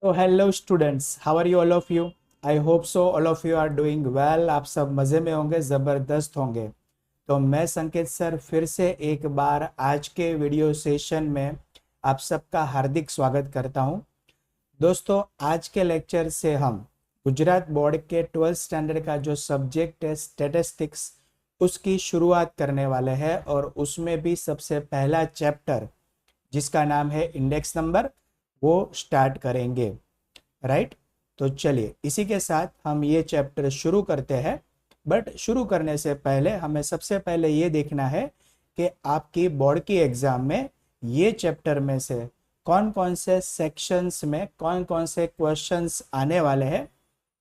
तो hello students, how are you all of you. I hope so all of you are doing well. आप सब मज़े में होंगे, ज़बरदस्त होंगे। तो मैं संकेत सर फिर से एक बार आज के वीडियो सेशन में आप सबका हार्दिक स्वागत करता हूं। दोस्तों, आज के लेक्चर से हम गुजरात बोर्ड के 12th स्टैंडर्ड का जो सब्जेक्ट है स्टैटिस्टिक्स, उसकी शुरुआत करने वाले हैं और उसमें भी सबसे पहला चैप्टर जिसका नाम है इंडेक्स नंबर, वो स्टार्ट करेंगे। राइट। तो चलिए इसी के साथ हम ये चैप्टर शुरू करते हैं। बट शुरू करने से पहले हमें सबसे पहले ये देखना है कि आपकी बोर्ड की एग्जाम में ये चैप्टर में से कौन कौन से सेक्शंस में कौन कौन से क्वेश्चंस आने वाले हैं,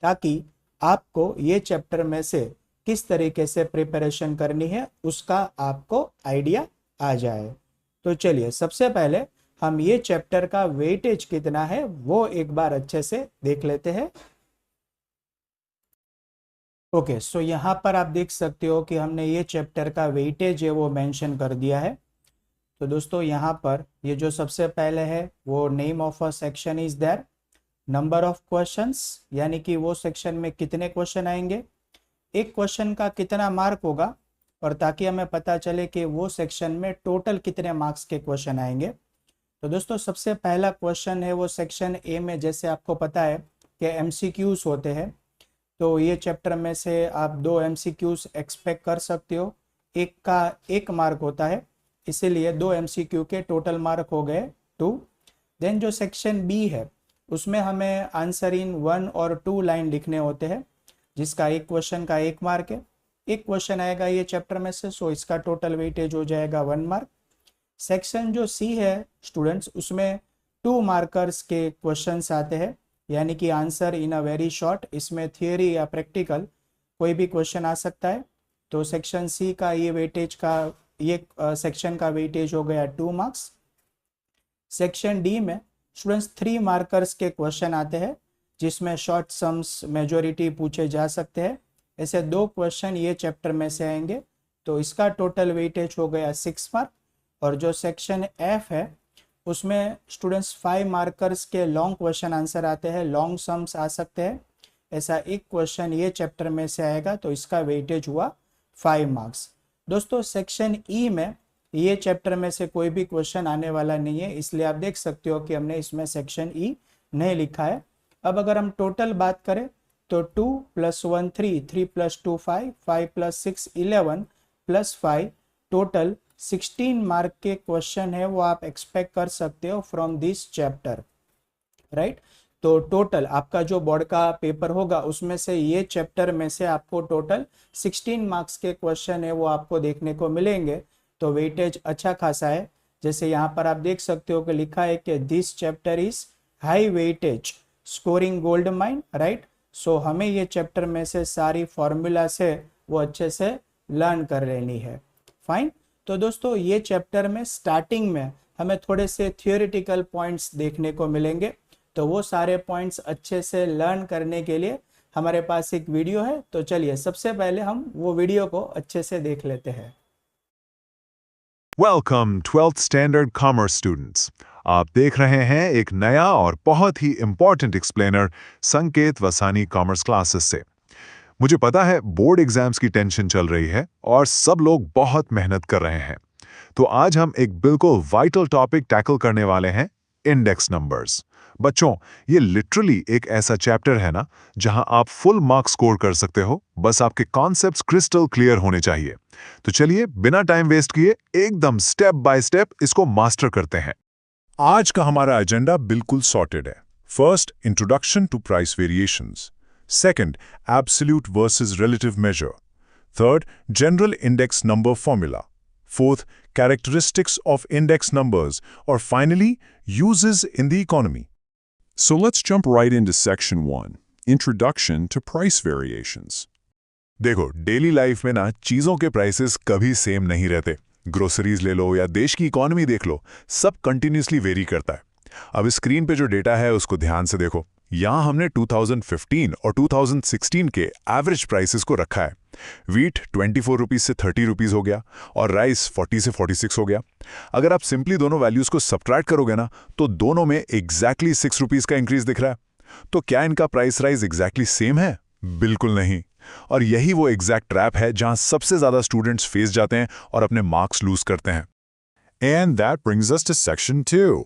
ताकि आपको ये चैप्टर में से किस तरीके से प्रिपरेशन करनी है उसका आपको आइडिया आ जाए। तो चलिए सबसे पहले हम ये चैप्टर का वेटेज कितना है वो एक बार अच्छे से देख लेते हैं। ओके, सो यहाँ पर आप देख सकते हो कि हमने ये चैप्टर का वेटेज है वो मेंशन कर दिया है। तो दोस्तों यहाँ पर ये जो सबसे पहले है वो name of a section is there, number of questions, यानी कि वो सेक्शन में कितने क्वेश्चन आएंगे, एक क्वेश्चन का कितना मार्क होगा, और ताकि हमें पता चले कि वो सेक्शन में टोटल कितने मार्क्स के क्वेश्चन आएंगे। तो दोस्तों सबसे पहला क्वेश्चन है वो सेक्शन ए में, जैसे आपको पता है कि एमसीक्यूज होते हैं। तो ये चैप्टर में से आप दो एमसीक्यूज एक्सपेक्ट कर सकते हो, एक का 1 मार्क होता है, इसीलिए दो एमसीक्यू के टोटल मार्क हो गए 2। देन जो सेक्शन बी है उसमें हमें आंसर इन 1 और 2 लाइन लिखने होते हैं, जिसका एक क्वेश्चन का 1 मार्क है। एक क्वेश्चन आएगा ये चैप्टर में से, सो इसका टोटल वेटेज हो जाएगा 1 मार्क। सेक्शन जो सी है स्टूडेंट्स, उसमें 2 मार्कर्स के क्वेश्चंस आते हैं, यानी कि answer in a very short. इसमें थियोरी या प्रैक्टिकल कोई भी क्वेश्चन आ सकता है। तो सेक्शन सी का ये वेटेज का ये सेक्शन का वेटेज हो गया 2 मार्क्स। सेक्शन डी में स्टूडेंट्स 3 मार्कर्स के क्वेश्चन आते हैं, जिसमें शॉर्ट सम्स मेजोरिटी पूछे जा सकते हैं। ऐसे 2 क्वेश्चन ये चैप्टर में से आएंगे, तो इसका टोटल वेटेज हो गया 6 मार्क। और जो सेक्शन एफ है उसमें स्टूडेंट्स 5 मार्कर्स के लॉन्ग क्वेश्चन आंसर आते हैं, लॉन्ग सम्स आ सकते हैं। ऐसा एक क्वेश्चन ये चैप्टर में से आएगा, तो इसका वेटेज हुआ 5 मार्क्स। दोस्तों सेक्शन ई में ये चैप्टर में से कोई भी क्वेश्चन आने वाला नहीं है, इसलिए आप देख सकते हो कि हमने इसमें सेक्शन ई नहीं लिखा है। अब अगर हम टोटल बात करें तो 2 + 1 3, 3 + 2 5, 5 + 6 11 + 5, टोटल 16 मार्क के क्वेश्चन है वो आप एक्सपेक्ट कर सकते हो फ्रॉम दिस चैप्टर। राइट। तो टोटल आपका जो बोर्ड का पेपर होगा उसमें से ये चैप्टर में से आपको टोटल 16 मार्क्स के क्वेश्चन है वो आपको देखने को मिलेंगे। तो वेटेज अच्छा खासा है। जैसे यहाँ पर आप देख सकते हो कि लिखा है कि this chapter is high weightage scoring gold mine. Right. So हमें ये चैप्टर में से सारी फॉर्मूला से वो अच्छे से लर्न कर लेनी है। फाइन। तो दोस्तों ये चैप्टर में स्टार्टिंग में हमें थोड़े से थियोरेटिकल पॉइंट्स देखने को मिलेंगे। तो वो सारे पॉइंट्स अच्छे से लर्न करने के लिए हमारे पास एक वीडियो है। तो चलिए सबसे पहले हम वो वीडियो को अच्छे से देख लेते हैं। Welcome 12th standard commerce students. आप देख रहे हैं एक नया और बहुत ही इम्पॉर्टेंट एक्सप्लेनर संकेत वसानी कॉमर्स क्लासेस से। मुझे पता है बोर्ड एग्जाम्स की टेंशन चल रही है और सब लोग बहुत मेहनत कर रहे हैं। तो आज हम एक बिल्कुल वाइटल टॉपिक टैकल करने वाले हैं, इंडेक्स नंबर्स। बच्चों, ये लिटरली एक ऐसा चैप्टर है ना जहां आप फुल मार्क्स स्कोर कर सकते हो, बस आपके कॉन्सेप्ट्स क्रिस्टल क्लियर होने चाहिए। तो चलिए बिना टाइम वेस्ट किए एकदम स्टेप बाय स्टेप इसको मास्टर करते हैं। आज का हमारा एजेंडा बिल्कुल सॉर्टेड है। First, introduction to price variations. Second, absolute versus relative measure. Third, general index number formula. Fourth, characteristics of index numbers, or finally, uses in the economy. So let's jump right into Section 1, Introduction to Price Variations. देखो, daily life में ना चीज़ों के prices कभी same नहीं रहते। Groceries ले लो या देश की इकोनॉमी देख लो, सब कंटिन्यूसली वेरी करता है। अब स्क्रीन पे जो डेटा है उसको ध्यान से देखो। यहाँ हमने 2015 और 2016 के एवरेज प्राइसेस को रखा है। वीट 24 रुपीज़ से 30 रुपीज़ हो गया और राइस 40 से 46 हो गया। अगर आप सिंपली दोनों वैल्यूज़ को सब्ट्रैक्ट करोगे ना, तो दोनों में एग्जैक्टली 6 रुपीज़ का इंक्रीज दिख रहा है। तो क्या इनका प्राइस राइज एग्जैक्टली सेम है? बिल्कुल नहीं। और यही वो एग्जैक्ट ट्रैप है जहां सबसे ज्यादा स्टूडेंट्स फेस जाते हैं और अपने मार्क्स लूज करते हैं। And that brings us to section 2,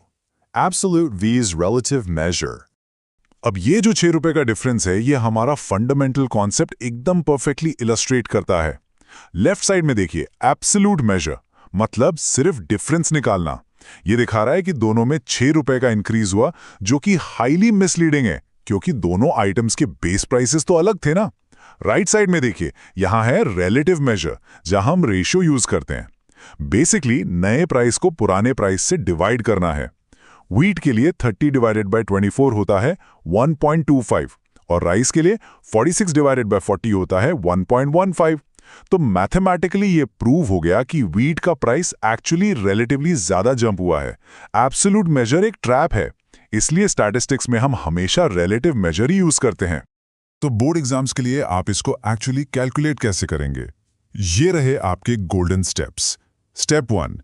absolute V's relative measure. अब ये जो 6 रुपए का डिफरेंस है, ये हमारा फंडामेंटल कॉन्सेप्ट एकदम परफेक्टली इलस्ट्रेट करता है। लेफ्ट साइड में देखिए, एब्सोल्यूट मेजर मतलब सिर्फ डिफरेंस निकालना। ये दिखा रहा है कि दोनों में 6 रुपए का इंक्रीज हुआ, जो कि हाईली मिसलीडिंग है क्योंकि दोनों आइटम्स के बेस प्राइसेस तो अलग थे ना। राइट साइड में देखिए, यहां है रिलेटिव मेजर, जहां हम रेशियो यूज करते हैं। बेसिकली नए प्राइस को पुराने प्राइस से डिवाइड करना है। व्हीट के लिए 30 डिवाइडेड बाय 24 होता है 1.25 और राइस के लिए 46 डिवाइडेड बाय 40 होता है 1.15। तो मैथमेटिकली ये प्रूव हो गया कि व्हीट का प्राइस एक्चुअली रिलेटिवली ज्यादा जंप हुआ है। एब्सोल्यूट मेजर एक ट्रैप है, इसलिए स्टैटिस्टिक्स में हम हमेशा रिलेटिव मेजर ही यूज करते हैं। तो बोर्ड एग्जाम्स के लिए आप इसको एक्चुअली कैलकुलेट कैसे करेंगे? ये रहे आपके गोल्डन स्टेप्स। स्टेप 1,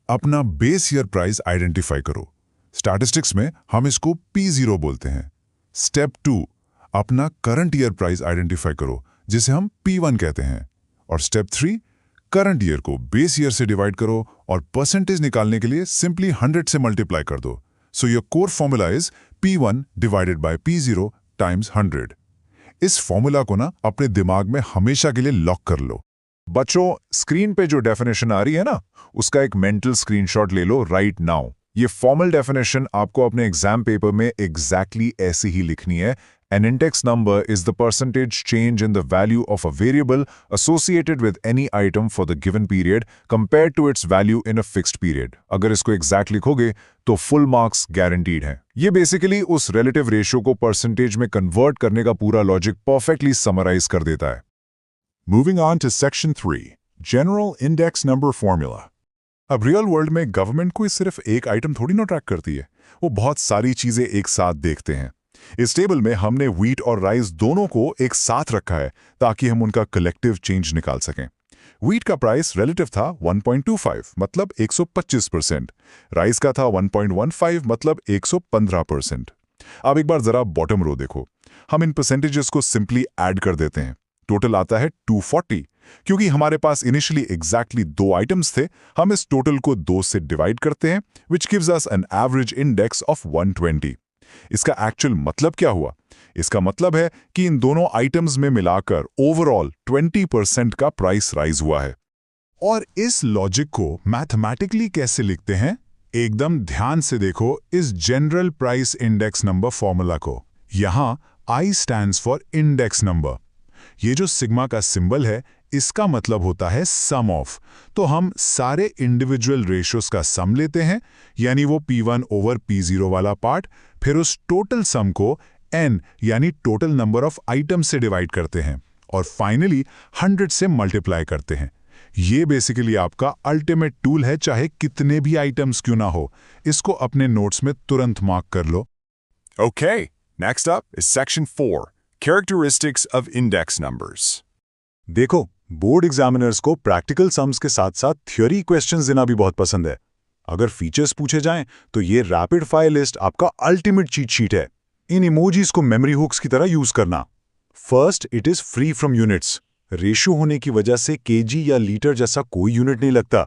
अपना बेस ईयर प्राइस आइडेंटिफाई करो। स्टैटिस्टिक्स में हम इसको P0 बोलते हैं। स्टेप 2, अपना करंट ईयर प्राइस आइडेंटिफाई करो, जिसे हम P1 कहते हैं। और स्टेप 3, करंट ईयर को बेस ईयर से डिवाइड करो और परसेंटेज निकालने के लिए सिंपली 100 से मल्टीप्लाई कर दो। So your core formula is P1 divided by P0 times 100। इस फॉर्मूला को ना अपने दिमाग में हमेशा के लिए लॉक कर लो। बच्चों, स्क्रीन पे जो डेफिनेशन आ रही है ना, उसका एक मेंटल स्क्रीनशॉट ले लो राइट नाउ। ये फॉर्मल डेफिनेशन आपको अपने एग्जाम पेपर में एग्जैक्टली ऐसी ही लिखनी है। An index number is the percentage change in the value of a variable associated with any item for the given period compared to its value in a fixed period. अगर इसको exact लिखोगे तो full marks guaranteed हैं। ये basically उस relative ratio को percentage में convert करने का पूरा लॉजिक परफेक्टली समराइज कर देता है। Moving on to section 3, general index number formula. अब रियल वर्ल्ड में गवर्नमेंट कोई सिर्फ एक आइटम थोड़ी ना ट्रैक करती है, वो बहुत सारी चीजें एक साथ देखते हैं। इस टेबल में हमने व्हीट और राइस दोनों को एक साथ रखा है ताकि हम उनका कलेक्टिव चेंज निकाल सकें। व्हीट का प्राइस रिलेटिव था 1.25 मतलब 125%, राइस का था 1.15 मतलब 115%। अब एक बार जरा बॉटम रो देखो, हम इन परसेंटेजेस को सिंपली ऐड कर देते हैं, टोटल आता है 240। क्योंकि हमारे पास इनिशियली एग्जैक्टली 2 आइटम्स थे, हम इस टोटल को 2 से डिवाइड करते हैं, which gives us an average index of 120। इसका एक्चुअल मतलब क्या हुआ? इसका मतलब है कि इन दोनों आइटम्स में मिलाकर ओवरऑल 20% का प्राइस राइज हुआ है। और इस लॉजिक को मैथमेटिकली कैसे लिखते हैं? एकदम ध्यान से देखो इस general price index number formula को। यहां I stands for index number. ये जो सिग्मा का सिंबल है, इसका मतलब होता है सम ऑफ। तो हम सारे इंडिविजुअल रेशियोज का सम लेते हैं, यानी वो P1 ओवर P0 वाला पार्ट, फिर उस टोटल सम को N यानी टोटल नंबर ऑफ आइटम्स से डिवाइड करते हैं और फाइनली 100 से मल्टीप्लाई करते हैं। ये बेसिकली आपका अल्टीमेट टूल है, चाहे कितने भी आइटम्स क्यों ना हो। इसको अपने नोट्स में तुरंत मार्क कर लो। Okay, next up is section 4, characteristics of index numbers. देखो, बोर्ड एग्जामिनर्स को प्रैक्टिकल सम्स के साथ साथ थ्योरी क्वेश्चंस देना भी बहुत पसंद है। अगर फीचर्स पूछे जाएं तो ये रैपिड फायर लिस्ट आपका अल्टीमेट चीट शीट है। इन इमोजीज को मेमोरी हुक्स की तरह यूज करना। First, it is free from units. Ratio होने की वजह से केजी या लीटर जैसा कोई यूनिट नहीं लगता।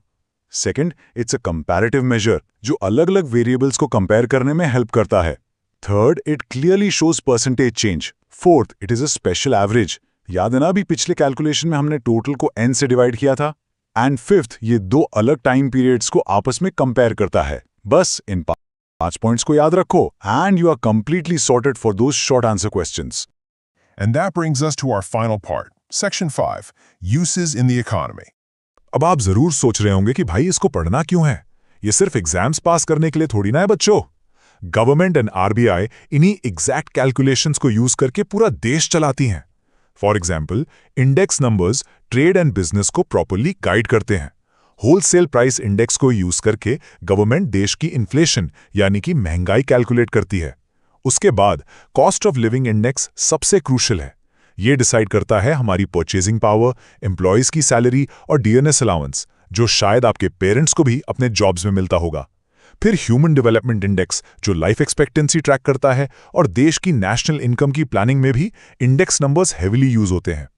Second, it's a comparative measure जो अलग अलग वेरिएबल्स को कंपेयर करने में हेल्प करता है। Third, it clearly shows percentage change. Fourth, it is a special average. याद है ना, अभी पिछले कैलकुलेशन में हमने टोटल को n से डिवाइड किया था। एंड फिफ्थ, ये 2 अलग टाइम पीरियड्स को आपस में कंपेयर करता है। बस इन 5 पॉइंट्स को याद रखो and you are completely sorted for those short answer questions. And that brings us to our final part, Section 5, Uses in the Economy. अब आप जरूर सोच रहे होंगे कि भाई इसको पढ़ना क्यों है? ये सिर्फ एग्जाम्स पास करने के लिए थोड़ी ना है बच्चों। गवर्नमेंट एंड आरबीआई इन्हीं एग्जैक्ट कैलकुलेशंस को यूज करके पूरा देश चलाती हैं। For example, index numbers trade and business को प्रॉपरली गाइड करते हैं। होलसेल प्राइस इंडेक्स को यूज करके गवर्नमेंट देश की इन्फ्लेशन यानी कि महंगाई कैलकुलेट करती है। उसके बाद कॉस्ट ऑफ लिविंग इंडेक्स सबसे क्रूशियल है। ये डिसाइड करता है हमारी परचेजिंग पावर, एम्प्लॉयज़ की सैलरी और डीएनएस अलाउंस, जो शायद आपके पेरेंट्स को भी अपने जॉब्स में मिलता होगा। फिर ह्यूमन डेवलपमेंट इंडेक्स, जो लाइफ एक्सपेक्टेंसी ट्रैक करता है, और देश की नेशनल इनकम की प्लानिंग में भी इंडेक्स नंबर्स हेविली यूज होते हैं।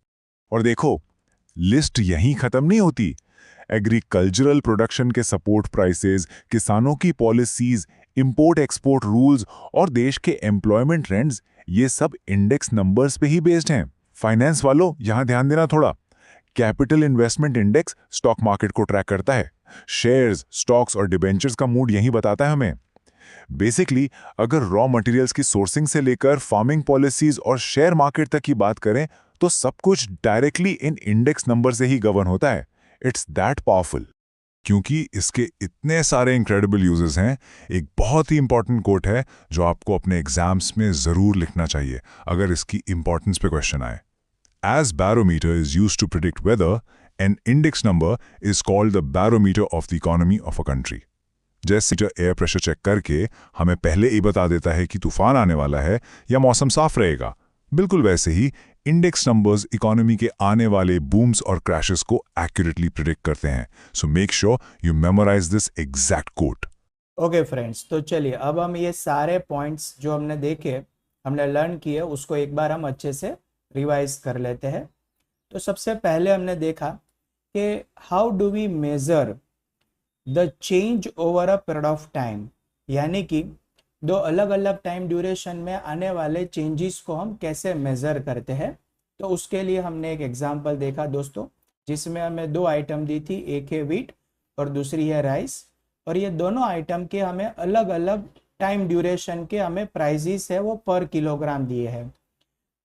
और देखो, लिस्ट यहीं खत्म नहीं होती। एग्रीकल्चरल प्रोडक्शन के सपोर्ट प्राइसेस, किसानों की पॉलिसीज, इंपोर्ट एक्सपोर्ट रूल्स और देश के एम्प्लॉयमेंट ट्रेंड्स, ये सब इंडेक्स नंबर्स पे ही बेस्ड हैं। फाइनेंस वालों, यहां ध्यान देना थोड़ा। Capital investment index stock market को ट्रैक करता है। शेयर्स, स्टॉक्स और डिबेंचर्स का मूड यही बताता है हमें। बेसिकली, अगर रॉ मटेरियल्स की सोर्सिंग से लेकर फार्मिंग पॉलिसीज और शेयर मार्केट तक की बात करें, तो सब कुछ डायरेक्टली इन इंडेक्स नंबर से ही गवर्न होता है। It's that powerful. क्योंकि इसके इतने सारे इनक्रेडिबल यूजेस हैं, एक बहुत ही इंपॉर्टेंट कोट है जो आपको अपने एग्जाम्स में जरूर लिखना चाहिए अगर इसकी इंपॉर्टेंस पे क्वेश्चन आए। As barometer is used to predict weather, an index number is called the barometer of the economy of a country. जैसे एयर प्रेशर चेक करके हमें पहले ही बता देता है कि तूफान आने वाला है या मौसम साफ रहेगा, बिल्कुल वैसे ही इंडेक्स नंबर्स इकोनॉमी के आने वाले बूम्स और क्रैशेस को एक्यूरेटली प्रिडिक्ट करते हैं। So make sure you memorize this exact quote. Okay friends, तो चलिए अब हम ये सारे पॉइंट्स जो हमने देखे, हमने लर्न किए, उसको एक बार हम अच्छे से रिवाइज कर लेते हैं। तो सबसे पहले हमने देखा कि how do we measure the change over a period of time, यानी कि दो अलग अलग टाइम ड्यूरेशन में आने वाले चेंजेस को हम कैसे मेज़र करते हैं। तो उसके लिए हमने एक एग्जांपल देखा दोस्तों, जिसमें हमें दो आइटम दी थी, एक है वीट और दूसरी है राइस, और ये दोनों आइटम के हमें अलग अलग टाइम ड्यूरेशन के हमें प्राइजेस है वो पर किलोग्राम दिए हैं।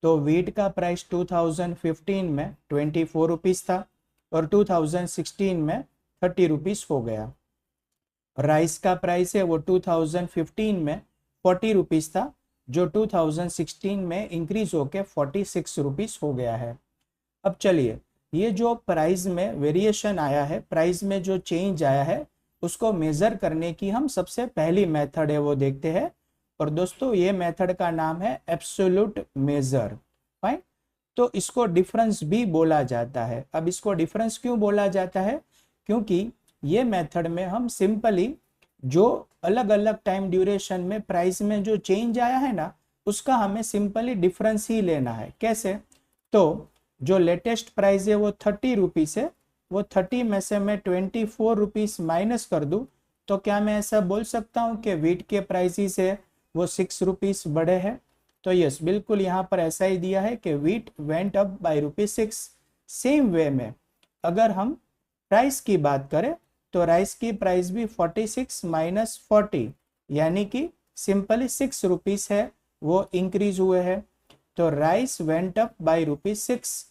तो वीट का प्राइस 2015 में 24 रुपीज़ था और 2016 में 30 रुपीज़ हो गया। राइस का प्राइस है वो 2015 में 40 रुपीज़ था, जो 2016 में इंक्रीज होकर 46 रुपीज़ हो गया है। अब चलिए, ये जो प्राइस में वेरिएशन आया है, प्राइस में जो चेंज आया है, उसको मेज़र करने की हम सबसे पहली मेथड है वो देखते हैं। और दोस्तों, ये मेथड का नाम है एब्सोल्यूट मेजर। फाइन, तो इसको डिफरेंस भी बोला जाता है। अब इसको डिफरेंस क्यों बोला जाता है? क्योंकि ये मेथड में हम सिंपली जो अलग अलग टाइम ड्यूरेशन में प्राइस में जो चेंज आया है ना, उसका हमें सिंपली डिफरेंस ही लेना है। कैसे? तो जो लेटेस्ट प्राइस है वो 30 रुपीज़ है, वो 30 में से मैं 24 रुपीज़ माइनस कर दूँ, तो क्या मैं ऐसा बोल सकता हूँ कि वीट के प्राइसेस है वो 6 रुपीज़ बढ़े हैं? तो यस, बिल्कुल यहाँ पर ऐसा ही दिया है कि wheat went up by ₹6। Same way में अगर हम राइस की बात करें, तो राइस की प्राइस भी 46 माइनस 40, यानी कि सिंपली 6 रुपीज़ है वो इंक्रीज हुए हैं। तो राइस वेंट अप बाय ₹6।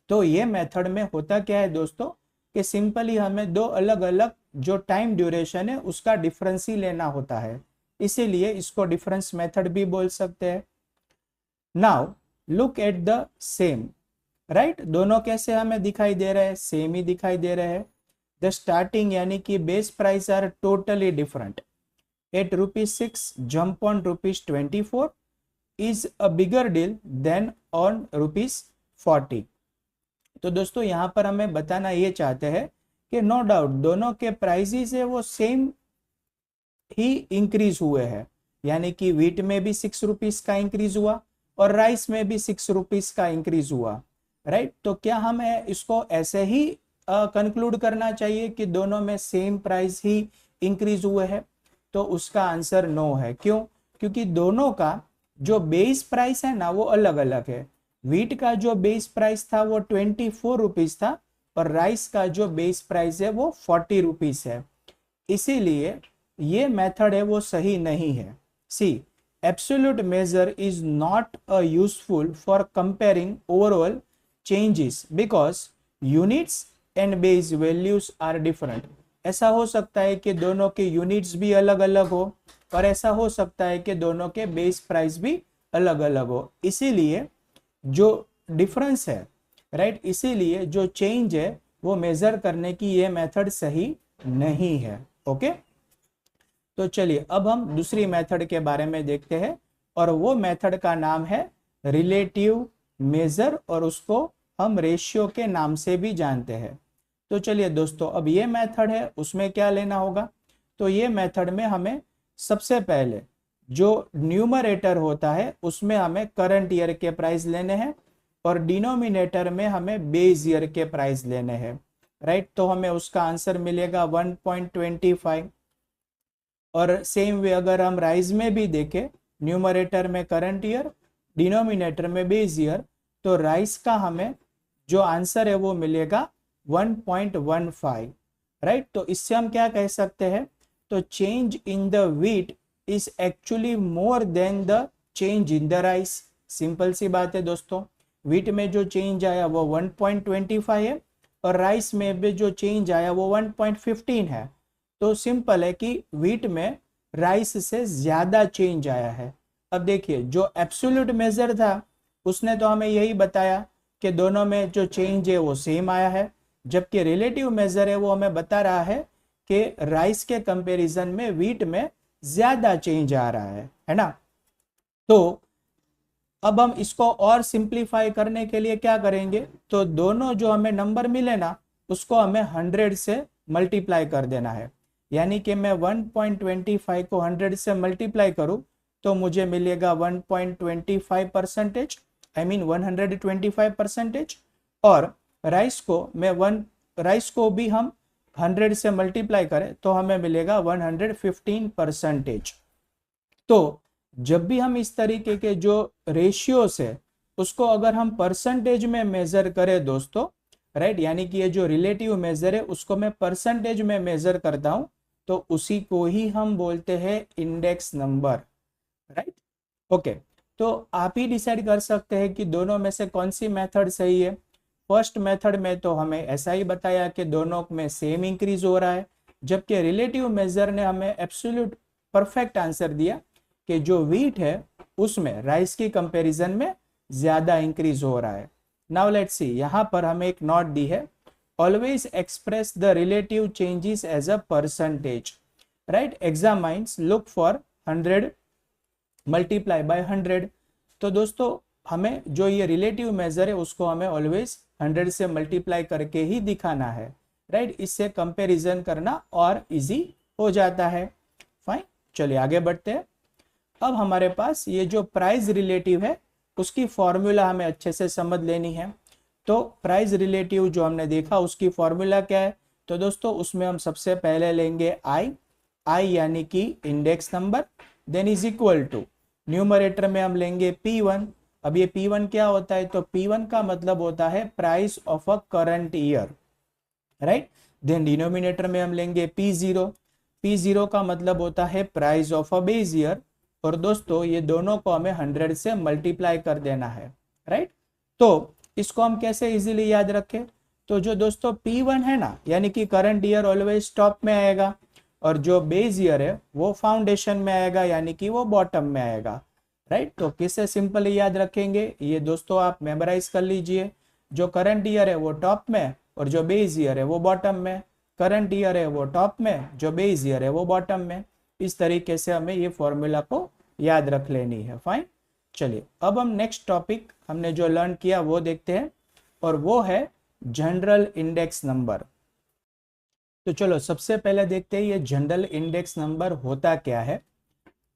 तो ये मेथड में होता क्या है दोस्तों, कि सिंपली हमें दो अलग अलग जो टाइम ड्यूरेशन है उसका डिफरेंस ही लेना होता है, इसीलिए इसको डिफरेंस मेथड भी बोल सकते हैं। Now look at the same, right, दोनों कैसे हमें दिखाई दे रहे हैं? सेम ही दिखाई दे रहे हैं। द स्टार्टिंग यानी कि base price are totally different. At ₹6 jump on ₹24 is a bigger deal than on ₹40। तो दोस्तों, यहाँ पर हमें बताना ये चाहते हैं कि नो डाउट दोनों के प्राइसेस है वो सेम ही इंक्रीज हुए हैं, यानी कि वीट में भी 6 रुपीज़ का इंक्रीज हुआ और राइस में भी 6 रुपीज़ का इंक्रीज हुआ, राइट। तो क्या हमें इसको ऐसे ही कंक्लूड करना चाहिए कि दोनों में सेम प्राइस ही इंक्रीज हुए हैं? तो उसका आंसर नो है। क्यों? क्योंकि दोनों का जो बेस प्राइस है ना वो अलग अलग है। वीट का जो बेस प्राइस था वो 24 रुपीज़ था और राइस का जो बेस प्राइस है वो 40 रुपीज़ है, इसीलिए ये मेथड है वो सही नहीं है। See, absolute measure is not a useful for comparing overall changes because units and base values are different. ऐसा हो सकता है कि दोनों के यूनिट्स भी अलग अलग हो और ऐसा हो सकता है कि दोनों के बेस प्राइस भी अलग अलग हो, इसीलिए जो डिफरेंस है, राइट, इसीलिए जो चेंज है वो मेजर करने की ये मेथड सही नहीं है। ओके, तो चलिए अब हम दूसरी मेथड के बारे में देखते हैं, और वो मेथड का नाम है रिलेटिव मेजर, और उसको हम रेशियो के नाम से भी जानते हैं। तो चलिए दोस्तों, अब ये मेथड है, उसमें क्या लेना होगा, तो ये मेथड में हमें सबसे पहले जो न्यूमरेटर होता है उसमें हमें करंट ईयर के प्राइस लेने हैं और डिनोमिनेटर में हमें बेस ईयर के प्राइस लेने हैं, राइट। तो हमें उसका आंसर मिलेगा 1.25। और सेम वे अगर हम राइज में भी देखें, न्यूमरेटर में करंट ईयर, डिनोमिनेटर में बेस ईयर, तो राइज का हमें जो आंसर है वो मिलेगा 1.15, राइट। तो इससे हम क्या कह सकते हैं, तो change in the wheat is actually more than the change in the rice. Simple सी बात है दोस्तों, व्हीट में जो चेंज आया वो 1.25 है और राइस में भी जो चेंज आया वो 1.15 है। तो सिंपल है कि व्हीट में राइस से ज्यादा चेंज आया है। अब देखिए, जो एब्सोल्यूट मेजर था उसने तो हमें यही बताया कि दोनों में जो चेंज है वो सेम आया है, जबकि रिलेटिव मेजर है वो हमें बता रहा है कि राइस के कंपैरिजन में व्हीट में ज्यादा चेंज आ रहा है ना। तो अब हम इसको और सिंप्लीफाई करने के लिए क्या करेंगे, तो दोनों जो हमें नंबर मिले ना उसको हमें 100 से मल्टीप्लाई कर देना है। यानी कि मैं 1.25 को 100 से मल्टीप्लाई करूं तो मुझे मिलेगा 1.25%, आई मीन 125%। और राइस को भी हम 100 से मल्टीप्लाई करें तो हमें मिलेगा 115%। तो जब भी हम इस तरीके के जो रेशियोस है उसको अगर हम परसेंटेज में मेजर करें दोस्तों, राइट, यानी कि ये जो रिलेटिव मेजर है उसको मैं परसेंटेज में मेजर करता हूं तो उसी को ही हम बोलते हैं इंडेक्स नंबर, राइट। ओके, तो आप ही डिसाइड कर सकते हैं कि दोनों में से कौन सी मेथड सही है। फर्स्ट मेथड में तो हमें ऐसा ही बताया कि दोनों में सेम इंक्रीज हो रहा है, जबकि रिलेटिव मेजर ने हमें एब्सोल्यूट परफेक्ट आंसर दिया कि जो व्हीट है उसमें राइस की कंपैरिजन में ज्यादा इंक्रीज हो रहा है। नाउ लेट्स सी, यहां पर हमें एक नोट दी है, always express the relative changes as a percentage, right. Examines look for 100 multiply by 100। तो दोस्तों हमें जो ये रिलेटिव मेजर है उसको हमें ऑलवेज 100 से मल्टीप्लाई करके ही दिखाना है, राइट। इससे कंपैरिजन करना और इजी हो जाता है। फाइन, चलिए आगे बढ़ते हैं। अब हमारे पास ये जो प्राइस रिलेटिव है उसकी फॉर्मूला हमें अच्छे से समझ लेनी है। तो प्राइस रिलेटिव जो हमने देखा उसकी फॉर्मूला क्या है, तो दोस्तों उसमें हम सबसे पहले लेंगे आई यानी कि index number, then is equal to numerator में हम लेंगे P1। अब ये P1 क्या होता है, तो P1 का मतलब होता है price of a current year, right. Than denominator में हम लेंगे P0 का मतलब होता है price of a base year. और दोस्तों ये दोनों को हमें 100 से मल्टीप्लाई कर देना है, राइट। तो इसको हम कैसे इजीली याद रखें, तो जो दोस्तों P1 है ना, यानी कि करंट ईयर ऑलवेज टॉप में आएगा और जो बेस ईयर है वो फाउंडेशन में आएगा, यानी कि वो बॉटम में आएगा, राइट। तो किससे सिंपली याद रखेंगे, ये दोस्तों आप मेमोराइज कर लीजिए। जो करंट ईयर है वो टॉप में और जो बेस ईयर है वो बॉटम में, करंट ईयर है वो टॉप में, जो बेस ईयर है वो बॉटम में। इस तरीके से हमें ये फॉर्मूला को याद रख लेनी है। फाइन, चलिए अब हम नेक्स्ट टॉपिक हमने जो लर्न किया वो देखते हैं, और वो है जनरल इंडेक्स नंबर। तो चलो सबसे पहले देखते हैं ये जनरल इंडेक्स नंबर होता क्या है।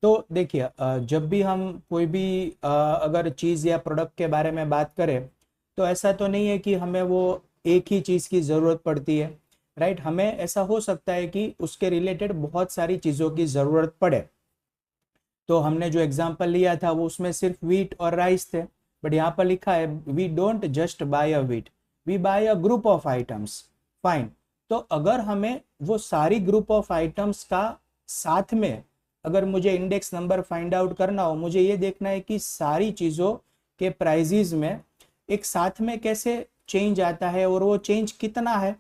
तो देखिए, जब भी हम कोई भी अगर चीज़ या प्रोडक्ट के बारे में बात करें तो ऐसा तो नहीं है कि हमें वो एक ही चीज़ की ज़रूरत पड़ती है, राइट। हमें ऐसा हो सकता है कि उसके रिलेटेड बहुत सारी चीज़ों की ज़रूरत पड़े। तो हमने जो एग्जांपल लिया था वो उसमें सिर्फ व्हीट और राइस थे, बट यहाँ पर लिखा है we don't just buy a wheat, we buy a group of items. Fine, तो अगर हमें वो सारी ग्रुप ऑफ आइटम्स का साथ में अगर मुझे इंडेक्स नंबर फाइंड आउट करना हो, मुझे ये देखना है कि सारी चीज़ों के प्राइजेज में एक साथ में कैसे चेंज आता है और वो चेंज कितना है,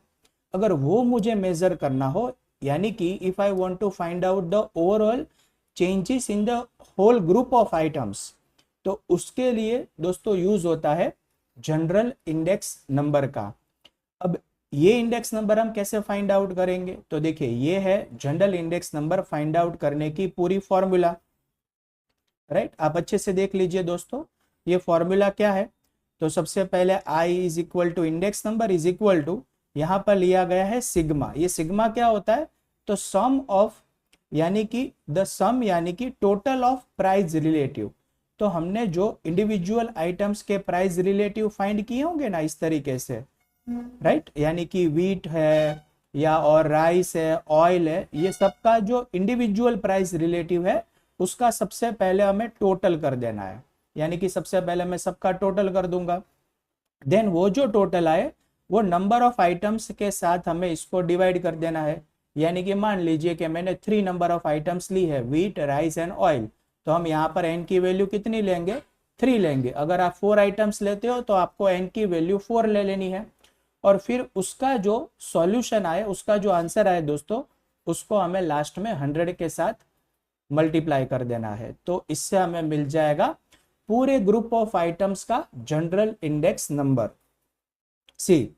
अगर वो मुझे मेजर करना हो, यानी कि if I want to find out the overall changes in the whole group of items, तो उसके लिए दोस्तों यूज होता है जनरल इंडेक्स नंबर का। अब ये इंडेक्स नंबर हम कैसे फाइंड आउट करेंगे, तो देखिए ये है general index number find out करने की पूरी फॉर्मूला, राइट। आप अच्छे से देख लीजिए दोस्तों, ये फॉर्मूला क्या है। तो सबसे पहले I is equal to index number is equal to, यहाँ पर लिया गया है सिग्मा। ये सिग्मा क्या होता है, तो सम ऑफ, यानी कि द सम यानी कि टोटल ऑफ प्राइस रिलेटिव। तो हमने जो इंडिविजुअल आइटम्स के प्राइस रिलेटिव फाइंड किए होंगे ना इस तरीके से, राइट, यानी कि वीट है या और राइस है, ऑयल है, ये सबका जो इंडिविजुअल प्राइस रिलेटिव है उसका सबसे पहले हमें टोटल कर देना है। यानी कि सबसे पहले मैं सबका टोटल कर दूंगा, देन वो जो टोटल आए वो नंबर ऑफ आइटम्स के साथ हमें इसको डिवाइड कर देना है। यानी कि मान लीजिए कि मैंने 3 नंबर ऑफ आइटम्स ली है, वीट, राइस एंड ऑयल, तो हम यहाँ पर n की वैल्यू कितनी लेंगे, 3 लेंगे। अगर आप 4 आइटम्स लेते हो तो आपको n की वैल्यू 4 ले लेनी है। और फिर उसका जो सॉल्यूशन आए, उसका जो आंसर आए दोस्तों, उसको हमें लास्ट में 100 के साथ मल्टीप्लाई कर देना है। तो इससे हमें मिल जाएगा पूरे ग्रुप ऑफ आइटम्स का general index number. See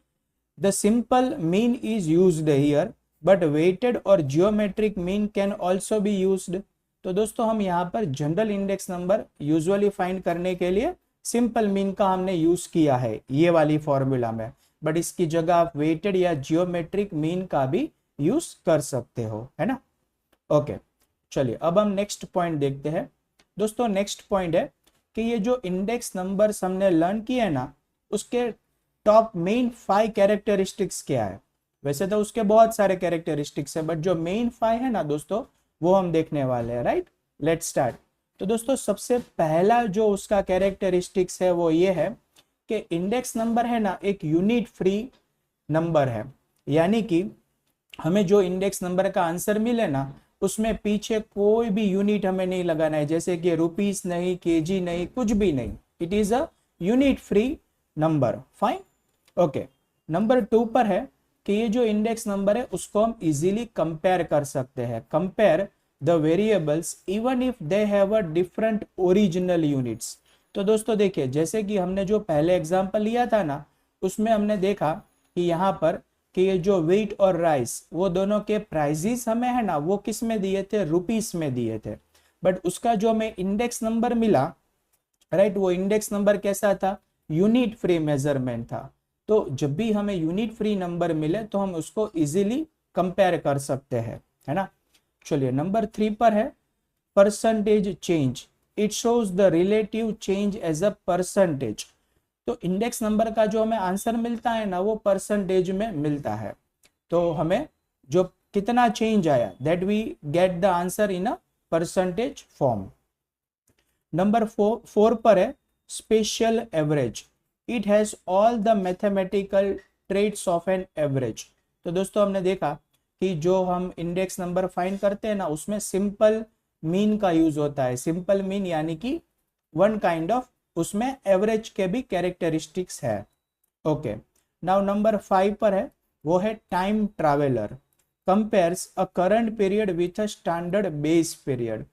the simple mean is used here but weighted और geometric mean can also be used. तो दोस्तों हम यहाँ पर general index number usually find करने के लिए सिंपल मीन का हमने यूज किया है ये वाली फॉर्मूला में, बट इसकी जगह आप वेटेड या जियोमेट्रिक मीन का भी यूज कर सकते हो, है ना। ओके, चलिए अब हम नेक्स्ट पॉइंट देखते हैं दोस्तों। नेक्स्ट पॉइंट है कि ये जो इंडेक्स नंबर्स हमने लर्न किए ना, उसके टॉप मेन 5 कैरेक्टरिस्टिक्स क्या है। वैसे तो उसके बहुत सारे कैरेक्टरिस्टिक्स है, बट जो मेन 5 है ना दोस्तों, वो हम देखने वाले हैं, राइट। Let's start. तो दोस्तों सबसे पहला जो उसका कैरेक्टरिस्टिक्स है वो ये है कि इंडेक्स नंबर है ना एक यूनिट फ्री नंबर है। यानी कि हमें जो इंडेक्स नंबर का आंसर मिले ना, उसमें पीछे कोई भी यूनिट हमें नहीं लगाना है, जैसे कि रुपीस नहीं, केजी नहीं, कुछ भी नहीं। It is a unit free number, fine. Okay, number 2 पर है कि ये जो इंडेक्स नंबर है उसको हम इजीली कंपेयर कर सकते हैं। Compare the variables even if they have a different original units. तो दोस्तों देखिए, जैसे कि हमने जो पहले एग्जांपल लिया था ना, उसमें हमने देखा कि यहाँ पर कि ये जो व्हीट और राइस, वो दोनों के प्राइजेस हमें है ना वो किस में दिए थे, रुपीस में दिए थे। बट उसका जो हमें इंडेक्स नंबर मिला, राइट, वो इंडेक्स नंबर कैसा था, यूनिट फ्री मेजरमेंट था। तो जब भी हमें यूनिट फ्री नंबर मिले तो हम उसको इजीली कंपेयर कर सकते हैं, है ना। चलिए नंबर 3 पर है percentage change. It shows the relative change as a percentage. तो इंडेक्स नंबर का जो हमें आंसर मिलता है ना, वो परसेंटेज में मिलता है। तो हमें जो कितना चेंज आया, that we get the answer in a percentage form. Number 4 पर है special average. It has all the mathematical traits of an average. तो दोस्तों हमने देखा कि जो हम इंडेक्स नंबर फाइंड करते हैं ना, उसमें सिंपल मीन का यूज होता है। सिंपल मीन यानी कि वन काइंड ऑफ, उसमें एवरेज के भी कैरेक्टरिस्टिक्स है। ओके, नाउ नंबर 5 पर है, वो है time traveller. Compares a current period with a standard base period.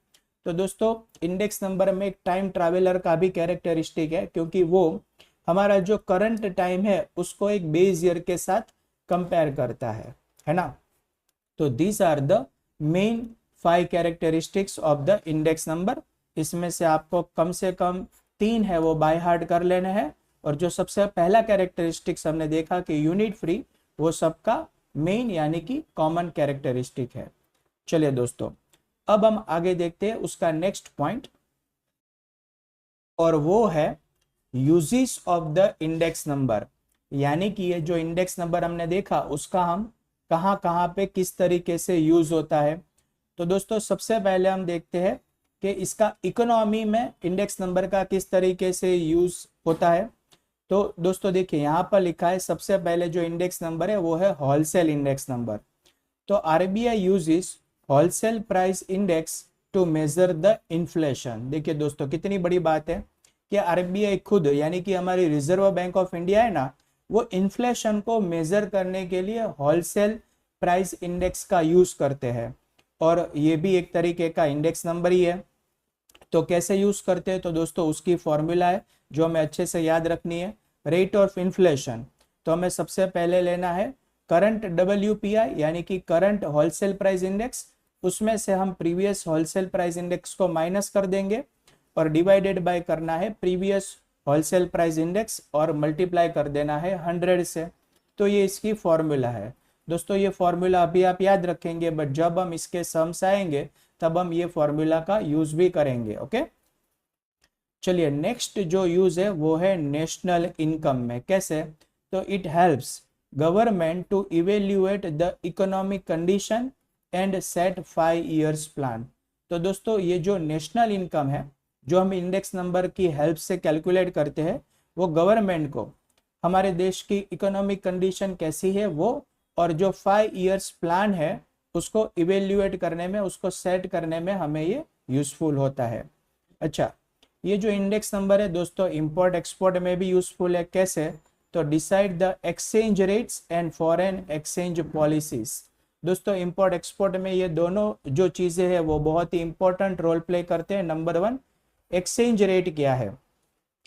तो दोस्तों इंडेक्स नंबर में एक टाइम ट्रैवलर का भी कैरेक्टरिस्टिक है, क्योंकि वो हमारा जो करंट टाइम है उसको एक बेस ईयर के साथ कंपेयर करता है ना। तो these are the main 5 characteristics of the index number. इसमें से आपको कम से कम 3 है वो बाय हार्ट कर लेने हैं, और जो सबसे पहला कैरेक्टरिस्टिक्स हमने देखा कि यूनिट फ्री, वो सबका मेन यानी कि कॉमन कैरेक्टरिस्टिक है। चलिए दोस्तों अब हम आगे देखते हैं उसका नेक्स्ट पॉइंट, और वो है uses of the index number. यानी कि ये जो इंडेक्स नंबर हमने देखा उसका हम कहाँ पे किस तरीके से यूज होता है। तो दोस्तों सबसे पहले हम देखते हैं कि इसका इकोनॉमी में इंडेक्स नंबर का किस तरीके से यूज होता है। तो दोस्तों देखिए यहाँ पर लिखा है, सबसे पहले जो इंडेक्स नंबर है वो है होलसेल इंडेक्स नंबर। तो RBI uses wholesale price index to measure the inflation. देखिए दोस्तों कितनी बड़ी बात है कि आरबीआई खुद, यानी कि हमारी रिजर्व बैंक ऑफ इंडिया है ना, वो इन्फ्लेशन को मेजर करने के लिए होलसेल प्राइस इंडेक्स का यूज करते हैं, और ये भी एक तरीके का इंडेक्स नंबर ही है। तो कैसे यूज करते हैं, तो दोस्तों उसकी फॉर्मूला है जो हमें अच्छे से याद रखनी है, रेट ऑफ इन्फ्लेशन। तो हमें सबसे पहले लेना है करंट WPI यानी कि करंट होलसेल प्राइस इंडेक्स, उसमें से हम प्रीवियस होलसेल प्राइस इंडेक्स को माइनस कर देंगे, और डिवाइडेड बाय करना है प्रीवियस होलसेल प्राइस इंडेक्स और मल्टीप्लाई कर देना है 100 से। तो ये इसकी फॉर्मूला है दोस्तों। ये फॉर्मूला अभी आप याद रखेंगे, बट जब हम इसके सम्स आएंगे तब हम ये फॉर्मूला का यूज भी करेंगे। ओके, चलिए नेक्स्ट जो यूज है वो है नेशनल इनकम में। कैसे? तो it helps government to evaluate the economic condition and set 5 years plan. तो दोस्तों ये जो नेशनल इनकम है जो हम इंडेक्स नंबर की हेल्प से कैलकुलेट करते हैं, वो गवर्नमेंट को हमारे देश की इकोनॉमिक कंडीशन कैसी है वो और जो 5 years प्लान है उसको इवेल्युएट करने में, उसको सेट करने में हमें ये यूजफुल होता है। अच्छा, ये जो इंडेक्स नंबर है दोस्तों इंपोर्ट एक्सपोर्ट में भी यूजफुल है। कैसे? तो decide the exchange rates and foreign exchange policies. दोस्तों इंपोर्ट एक्सपोर्ट में ये दोनों जो चीजें हैं वो बहुत ही इंपॉर्टेंट रोल प्ले करते हैं। नंबर 1, एक्सचेंज रेट क्या है,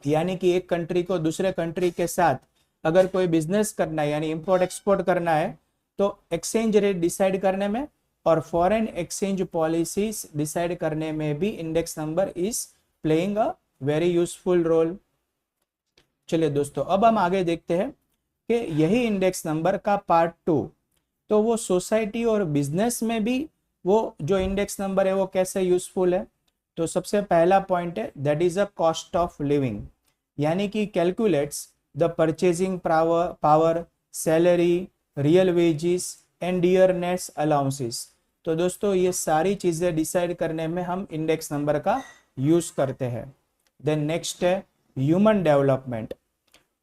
यानी कि एक कंट्री को दूसरे कंट्री के साथ अगर कोई बिजनेस करना है यानी इंपोर्ट एक्सपोर्ट करना है तो एक्सचेंज रेट डिसाइड करने में और फॉरेन एक्सचेंज पॉलिसीज डिसाइड करने में भी index number is playing a very useful role. चलिए दोस्तों अब हम आगे देखते हैं कि यही इंडेक्स नंबर का पार्ट 2, तो वो सोसाइटी और बिजनेस में भी वो जो इंडेक्स नंबर है वो कैसे यूजफुल है। तो सबसे पहला पॉइंट है that is a cost of living, यानी कि calculates the purchasing power, salary, real wages and dearness allowances. तो दोस्तों ये सारी चीजें डिसाइड करने में हम इंडेक्स नंबर का यूज करते हैं। देन नेक्स्ट है human development,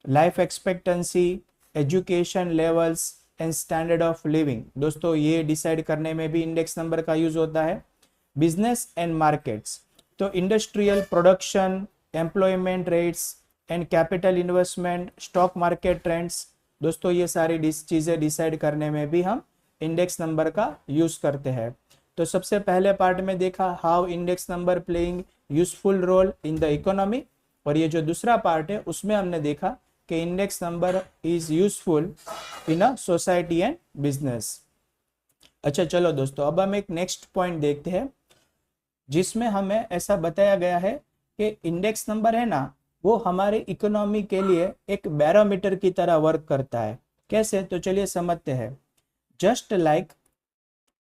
life expectancy, education levels and standard of living. दोस्तों ये डिसाइड करने में भी इंडेक्स नंबर का यूज होता है। बिजनेस एंड मार्केट्स, तो industrial production, employment rates and capital investment, stock market trends. दोस्तों ये सारी चीजें डिसाइड करने में भी हम इंडेक्स नंबर का यूज करते हैं। तो सबसे पहले पार्ट में देखा how index number playing useful role in the economy, और ये जो दूसरा पार्ट है उसमें हमने देखा कि index number is useful in a society and business. अच्छा चलो दोस्तों अब हम एक नेक्स्ट पॉइंट देखते हैं जिसमें हमें ऐसा बताया गया है कि इंडेक्स नंबर है ना वो हमारे इकोनॉमी के लिए एक बैरोमीटर की तरह वर्क करता है। कैसे? तो चलिए समझते हैं। Just like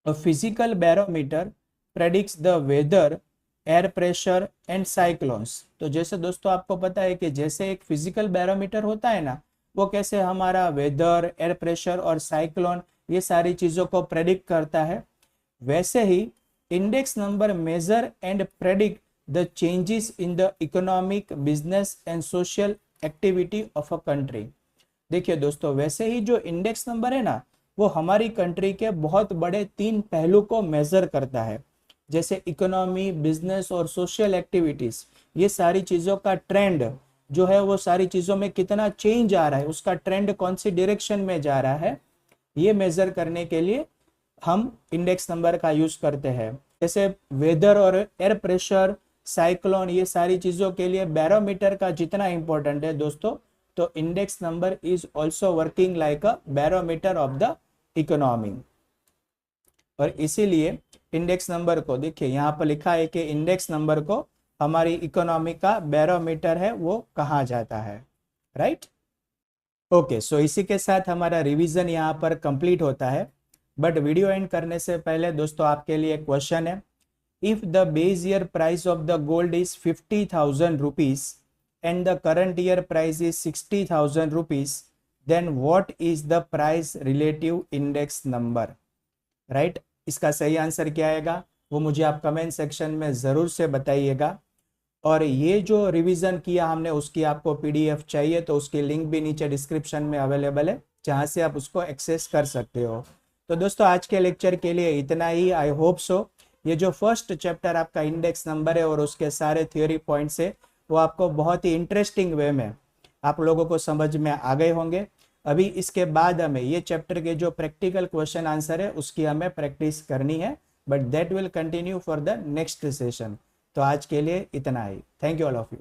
a physical barometer predicts the weather, air pressure and cyclones. तो जैसे दोस्तों आपको पता है कि जैसे एक फिजिकल बैरोमीटर होता है ना वो कैसे हमारा वेदर, एयर प्रेशर और साइक्लोन ये सारी चीज़ों को प्रेडिक्ट करता है, वैसे ही index number measure and predict the changes in the economic, business and social activity of a country. देखिए दोस्तों वैसे ही जो इंडेक्स नंबर है ना वो हमारी कंट्री के बहुत बड़े 3 पहलू को मेजर करता है, जैसे इकोनॉमी, बिजनेस और सोशल एक्टिविटीज। ये सारी चीज़ों का ट्रेंड जो है वो सारी चीज़ों में कितना चेंज आ रहा है, उसका ट्रेंड कौन सी डायरेक्शन में जा रहा है, ये मेजर करने के लिए हम इंडेक्स नंबर का यूज करते हैं। जैसे वेदर और एयर प्रेशर, साइक्लोन, ये सारी चीज़ों के लिए बैरोमीटर का जितना इंपॉर्टेंट है दोस्तों, तो index number is also working like a barometer of the economy. और इसीलिए इंडेक्स नंबर को देखिए यहाँ पर लिखा है कि इंडेक्स नंबर को हमारी इकोनॉमी का बैरोमीटर है वो कहा जाता है, राइट। ओके, सो इसी के साथ हमारा रिवीजन यहाँ पर कंप्लीट होता है। बट वीडियो एंड करने से पहले दोस्तों आपके लिए क्वेश्चन है, if the base year price of the gold is 50,000 rupees and the current year price is 60,000 rupees, then what is the price relative index number, right. इसका सही आंसर क्या आएगा वो मुझे आप कमेंट सेक्शन में ज़रूर से बताइएगा। और ये जो रिवीजन किया हमने उसकी आपको पीडीएफ चाहिए तो उसकी लिंक भी नीचे डिस्क्रिप्शन में अवेलेबल है, जहाँ से आप उसको एक्सेस कर सकते हो। तो दोस्तों आज के लेक्चर के लिए इतना ही। आई होप सो ये जो फर्स्ट चैप्टर आपका इंडेक्स नंबर है और उसके सारे थ्योरी पॉइंट्स है वो आपको बहुत ही इंटरेस्टिंग वे में आप लोगों को समझ में आ गए होंगे। अभी इसके बाद हमें ये चैप्टर के जो प्रैक्टिकल क्वेश्चन आंसर है उसकी हमें प्रैक्टिस करनी है, but that will continue for the next session. तो आज के लिए इतना ही। Thank you all of you.